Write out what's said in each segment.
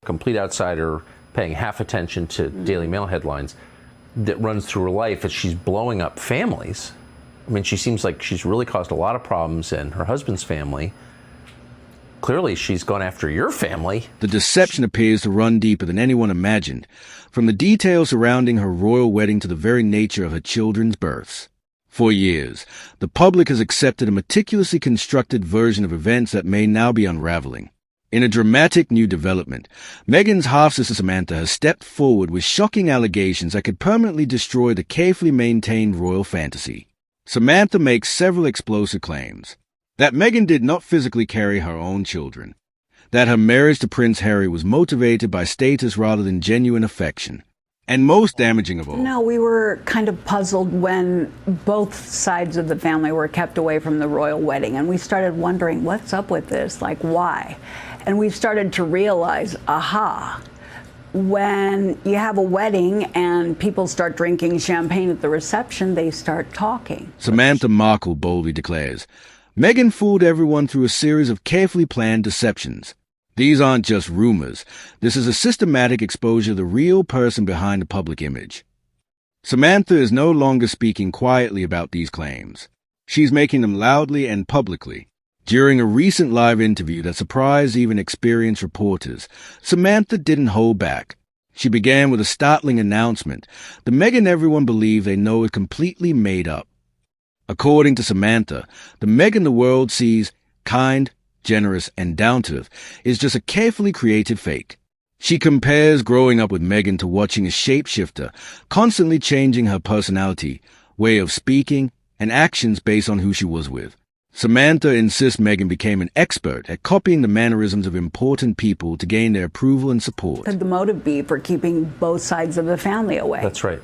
complete outsider paying half attention to Daily Mail headlines that runs through her life as she's blowing up families. I mean, she seems like she's really caused a lot of problems in her husband's family. Clearly, she's gone after your family. The deception appears to run deeper than anyone imagined, from the details surrounding her royal wedding to the very nature of her children's births. For years, the public has accepted a meticulously constructed version of events that may now be unraveling. In a dramatic new development, Meghan's half-sister Samantha has stepped forward with shocking allegations that could permanently destroy the carefully maintained royal fantasy. Samantha makes several explosive claims. That Meghan did not physically carry her own children. That her marriage to Prince Harry was motivated by status rather than genuine affection. And most damaging of all... No, we were kind of puzzled when both sides of the family were kept away from the royal wedding. And we started wondering, what's up with this? Like, why? And we started to realize, aha, when you have a wedding and people start drinking champagne at the reception, they start talking. Samantha Markle boldly declares, Meghan fooled everyone through a series of carefully planned deceptions. These aren't just rumors. This is a systematic exposure of the real person behind the public image. Samantha is no longer speaking quietly about these claims. She's making them loudly and publicly. During a recent live interview that surprised even experienced reporters, Samantha didn't hold back. She began with a startling announcement. The Meghan everyone believes they know is completely made up. According to Samantha, the Meghan the world sees, kind, generous, and down-to-earth, is just a carefully created fake. She compares growing up with Meghan to watching a shapeshifter, constantly changing her personality, way of speaking, and actions based on who she was with. Samantha insists Meghan became an expert at copying the mannerisms of important people to gain their approval and support. Could the motive be for keeping both sides of the family away? That's right.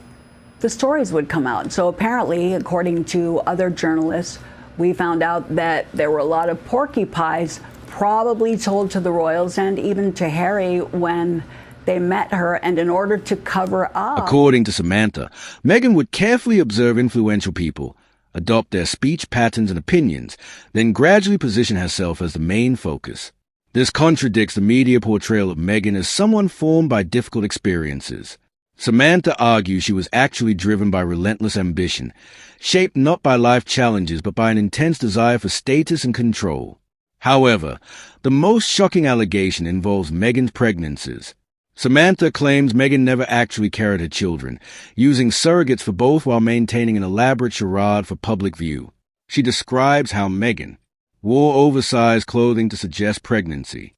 The stories would come out. So apparently, according to other journalists, we found out that there were a lot of porcupines probably told to the royals and even to Harry when they met her, and in order to cover up. According to Samantha, Meghan would carefully observe influential people, adopt their speech patterns and opinions, then gradually position herself as the main focus. This contradicts the media portrayal of Meghan as someone formed by difficult experiences. Samantha argues she was actually driven by relentless ambition, shaped not by life challenges but by an intense desire for status and control. However, the most shocking allegation involves Meghan's pregnancies. Samantha claims Meghan never actually carried her children, using surrogates for both while maintaining an elaborate charade for public view. She describes how Meghan wore oversized clothing to suggest pregnancy,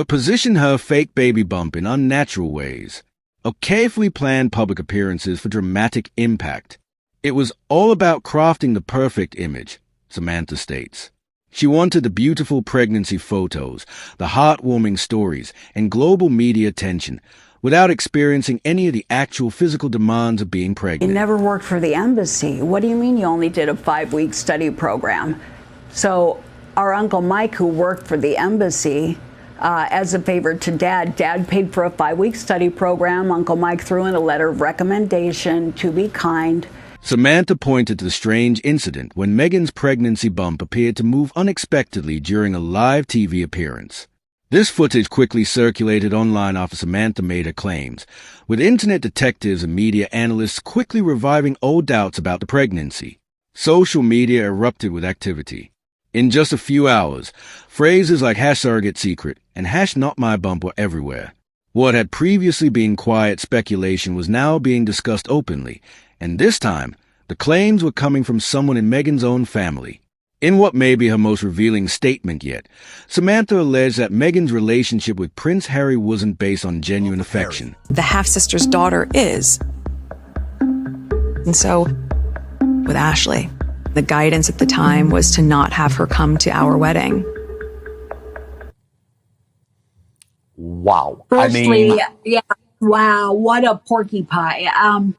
positioned her fake baby bump in unnatural ways, or carefully planned public appearances for dramatic impact. It was all about crafting the perfect image, Samantha states. She wanted the beautiful pregnancy photos, the heartwarming stories, and global media attention, without experiencing any of the actual physical demands of being pregnant. You never worked for the embassy. What do you mean you only did a 5-week study program? So our Uncle Mike, who worked for the embassy, as a favor to Dad paid for a 5-week study program. Uncle Mike threw in a letter of recommendation to be kind. Samantha pointed to the strange incident when Meghan's pregnancy bump appeared to move unexpectedly during a live TV appearance. This footage quickly circulated online after Samantha made her claims, with internet detectives and media analysts quickly reviving old doubts about the pregnancy. Social media erupted with activity. In just a few hours, phrases like #surrogate_secret and #notmybump were everywhere. What had previously been quiet speculation was now being discussed openly, and this time, the claims were coming from someone in Meghan's own family. In what may be her most revealing statement yet, Samantha alleged that Meghan's relationship with Prince Harry wasn't based on genuine affection. The half-sister's daughter is. And so, with Ashley, the guidance at the time was to not have her come to our wedding. Wow. Firstly, yeah, wow, what a porcupine.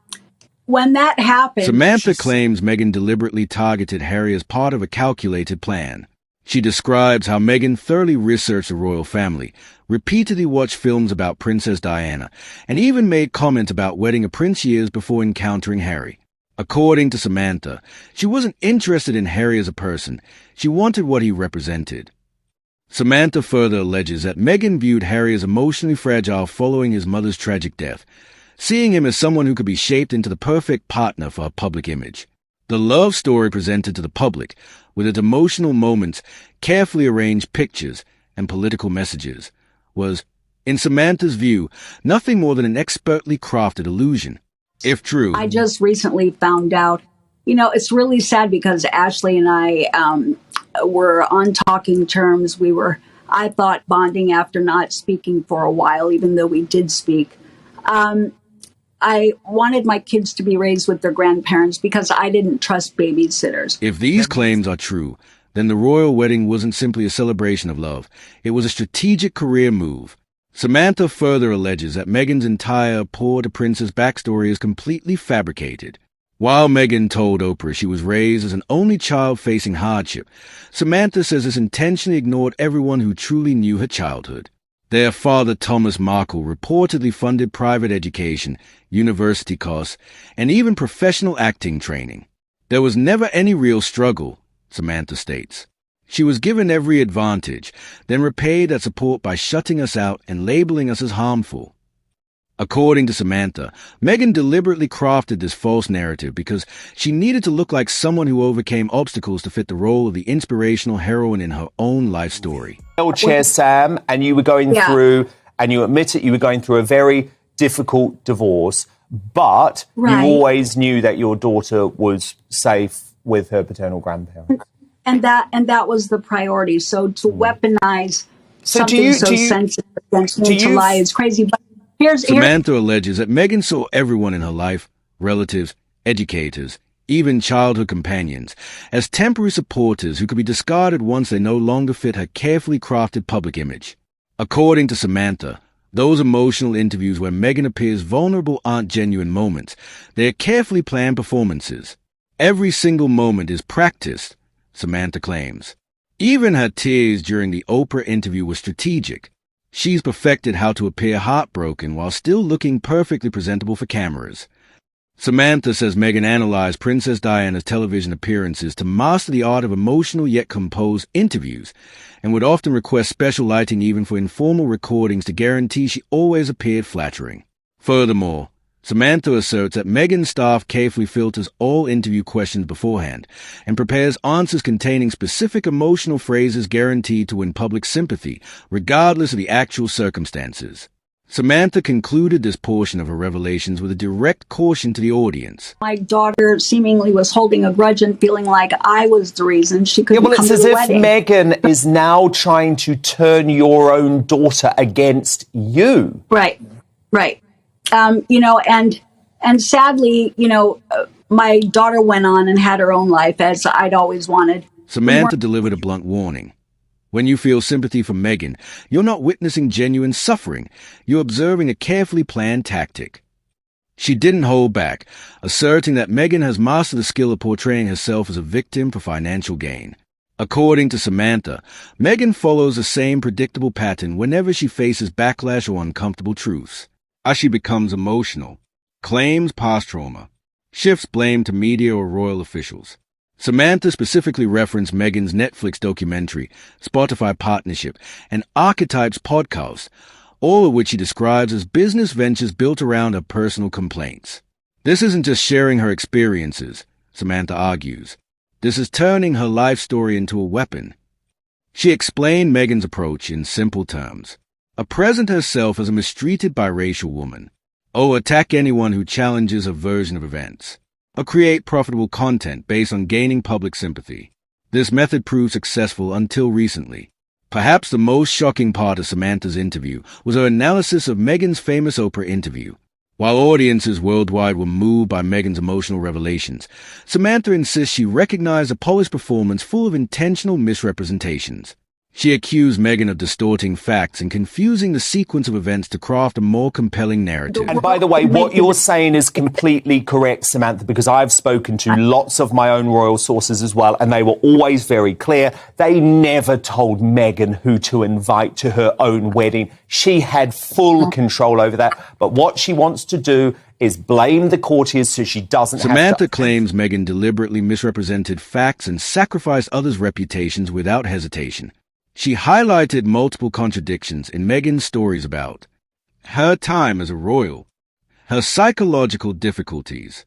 When that happened... Samantha claims Meghan deliberately targeted Harry as part of a calculated plan. She describes how Meghan thoroughly researched the royal family, repeatedly watched films about Princess Diana, and even made comment about wedding a prince years before encountering Harry. According to Samantha, she wasn't interested in Harry as a person. She wanted what he represented. Samantha further alleges that Meghan viewed Harry as emotionally fragile following his mother's tragic death, seeing him as someone who could be shaped into the perfect partner for her public image. The love story presented to the public, with its emotional moments, carefully arranged pictures, and political messages, was, in Samantha's view, nothing more than an expertly crafted illusion. If true, I just recently found out, it's really sad because Ashley and I were on talking terms. I thought, bonding after not speaking for a while, even though we did speak. I wanted my kids to be raised with their grandparents because I didn't trust babysitters. If these claims are true, then the royal wedding wasn't simply a celebration of love. It was a strategic career move. Samantha further alleges that Meghan's entire poor-to-princess backstory is completely fabricated. While Meghan told Oprah she was raised as an only child facing hardship, Samantha says this intentionally ignored everyone who truly knew her childhood. Their father, Thomas Markle, reportedly funded private education, university costs, and even professional acting training. There was never any real struggle, Samantha states. She was given every advantage, then repaid that support by shutting us out and labeling us as harmful. According to Samantha, Meghan deliberately crafted this false narrative because she needed to look like someone who overcame obstacles to fit the role of the inspirational heroine in her own life story. Chair Sam, and you were going through, and you admitted you were going through a very difficult divorce, but you always knew that your daughter was safe with her paternal grandparents. And that was the priority. So to weaponize something so sensitive against me to lie is crazy. But Samantha alleges that Meghan saw everyone in her life, relatives, educators, even childhood companions, as temporary supporters who could be discarded once they no longer fit her carefully crafted public image. According to Samantha, those emotional interviews where Meghan appears vulnerable aren't genuine moments. They are carefully planned performances. Every single moment is practiced, Samantha claims. Even her tears during the Oprah interview were strategic. She's perfected how to appear heartbroken while still looking perfectly presentable for cameras. Samantha says Meghan analyzed Princess Diana's television appearances to master the art of emotional yet composed interviews, and would often request special lighting even for informal recordings to guarantee she always appeared flattering. Furthermore, Samantha asserts that Meghan's staff carefully filters all interview questions beforehand and prepares answers containing specific emotional phrases guaranteed to win public sympathy, regardless of the actual circumstances. Samantha concluded this portion of her revelations with a direct caution to the audience. My daughter seemingly was holding a grudge and feeling like I was the reason she couldn't come to the wedding. It's as if Meghan is now trying to turn your own daughter against you. Right. And sadly, my daughter went on and had her own life as I'd always wanted. Samantha delivered a blunt warning. When you feel sympathy for Meghan, you're not witnessing genuine suffering. You're observing a carefully planned tactic. She didn't hold back, asserting that Meghan has mastered the skill of portraying herself as a victim for financial gain. According to Samantha, Meghan follows the same predictable pattern whenever she faces backlash or uncomfortable truths. As she becomes emotional, claims past trauma, shifts blame to media or royal officials. Samantha specifically referenced Meghan's Netflix documentary, Spotify partnership, and Archetypes podcast, all of which she describes as business ventures built around her personal complaints. This isn't just sharing her experiences, Samantha argues. This is turning her life story into a weapon. She explained Meghan's approach in simple terms. Present herself as a mistreated biracial woman, or attack anyone who challenges her version of events, or create profitable content based on gaining public sympathy. This method proved successful until recently. Perhaps the most shocking part of Samantha's interview was her analysis of Meghan's famous Oprah interview. While audiences worldwide were moved by Meghan's emotional revelations, Samantha insists she recognized a polished performance full of intentional misrepresentations. She accused Meghan of distorting facts and confusing the sequence of events to craft a more compelling narrative. And by the way, what you're saying is completely correct, Samantha, because I've spoken to lots of my own royal sources as well, and they were always very clear. They never told Meghan who to invite to her own wedding. She had full control over that. But what she wants to do is blame the courtiers so she doesn't Samantha claims Meghan deliberately misrepresented facts and sacrificed others' reputations without hesitation. She highlighted multiple contradictions in Meghan's stories about her time as a royal, her psychological difficulties,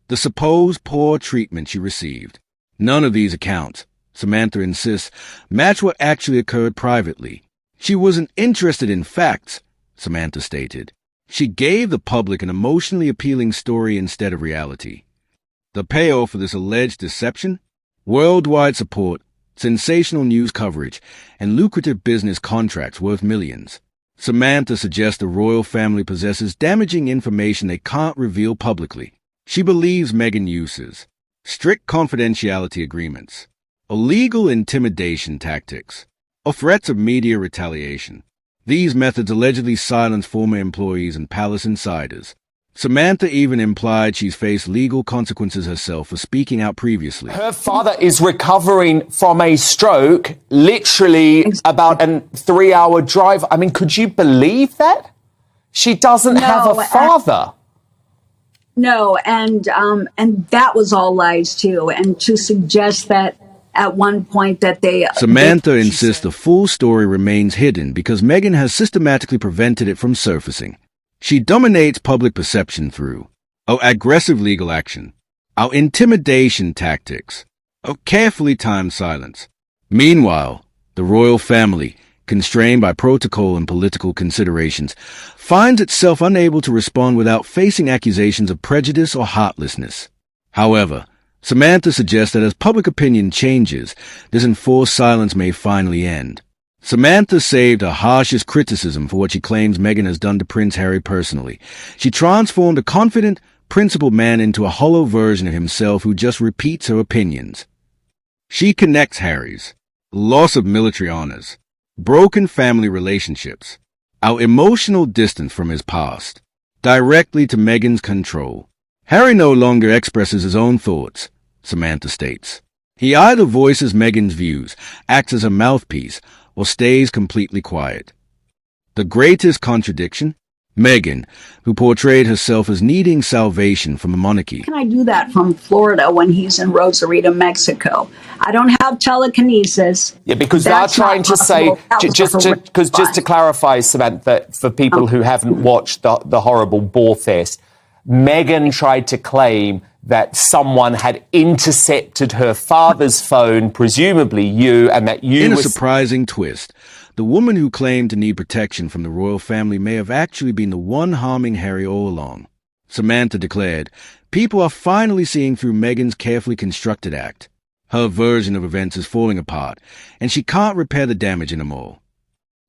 the supposed poor treatment she received. None of these accounts, Samantha insists, match what actually occurred privately. She wasn't interested in facts, Samantha stated. She gave the public an emotionally appealing story instead of reality. The payoff for this alleged deception? Worldwide support, sensational news coverage, and lucrative business contracts worth millions. Samantha suggests the royal family possesses damaging information they can't reveal publicly. She believes Meghan uses strict confidentiality agreements, illegal intimidation tactics, or threats of media retaliation. These methods allegedly silence former employees and palace insiders. Samantha even implied she's faced legal consequences herself for speaking out previously. Her father is recovering from a stroke, literally about a 3-hour drive. I mean, could you believe that? She doesn't have a father. No, and that was all lies too. And to suggest that at one point that Samantha insists the full story remains hidden because Meghan has systematically prevented it from surfacing. She dominates public perception through aggressive legal action, intimidation tactics, carefully timed silence. Meanwhile, the royal family, constrained by protocol and political considerations, finds itself unable to respond without facing accusations of prejudice or heartlessness. However, Samantha suggests that as public opinion changes, this enforced silence may finally end. Samantha saved her harshest criticism for what she claims Meghan has done to Prince Harry personally. She transformed a confident, principled man into a hollow version of himself who just repeats her opinions. She connects Harry's loss of military honors, broken family relationships, our emotional distance from his past, directly to Meghan's control. Harry no longer expresses his own thoughts, Samantha states. He either voices Meghan's views, acts as a mouthpiece, or stays completely quiet. The greatest contradiction? Meghan, who portrayed herself as needing salvation from a monarchy. Can I do that from Florida when he's in Rosarito, Mexico? I don't have telekinesis. Yeah, because they're trying to say, just to clarify, Samantha, for people who haven't watched the horrible Boar Fest, Meghan tried to claim that someone had intercepted her father's phone, presumably you, and that you In a surprising twist, the woman who claimed to need protection from the royal family may have actually been the one harming Harry all along. Samantha declared, people are finally seeing through Meghan's carefully constructed act. Her version of events is falling apart, and she can't repair the damage anymore.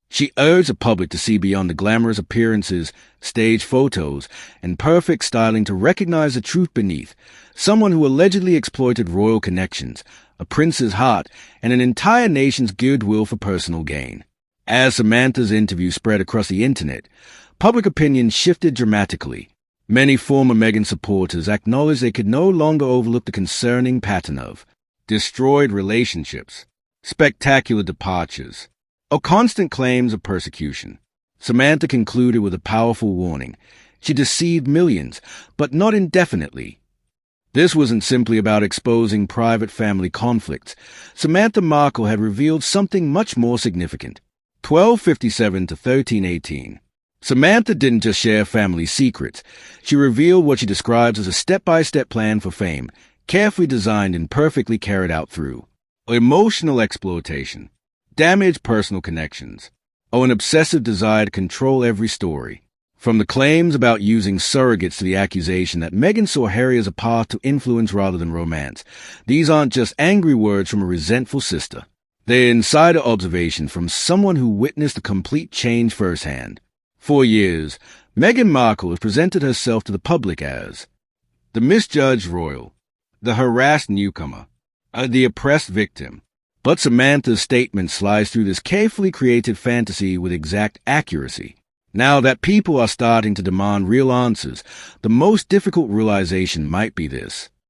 She urged the public to see beyond the glamorous appearances, staged photos, and perfect styling to recognize the truth beneath, someone who allegedly exploited royal connections, a prince's heart, and an entire nation's goodwill for personal gain. As Samantha's interview spread across the internet, public opinion shifted dramatically. Many former Meghan supporters acknowledged they could no longer overlook the concerning pattern of destroyed relationships, spectacular departures, or constant claims of persecution. Samantha concluded with a powerful warning. She deceived millions, but not indefinitely. This wasn't simply about exposing private family conflicts. Samantha Markle had revealed something much more significant. 1257 to 1318. Samantha didn't just share family secrets. She revealed what she describes as a step-by-step plan for fame, carefully designed and perfectly carried out through emotional exploitation, damaged personal connections, or an obsessive desire to control every story. From the claims about using surrogates to the accusation that Meghan saw Harry as a path to influence rather than romance, these aren't just angry words from a resentful sister. They're insider observation from someone who witnessed the complete change firsthand. For years, Meghan Markle has presented herself to the public as the misjudged royal, the harassed newcomer, the oppressed victim. But Samantha's statement slides through this carefully created fantasy with exact accuracy. Now that people are starting to demand real answers, the most difficult realization might be this.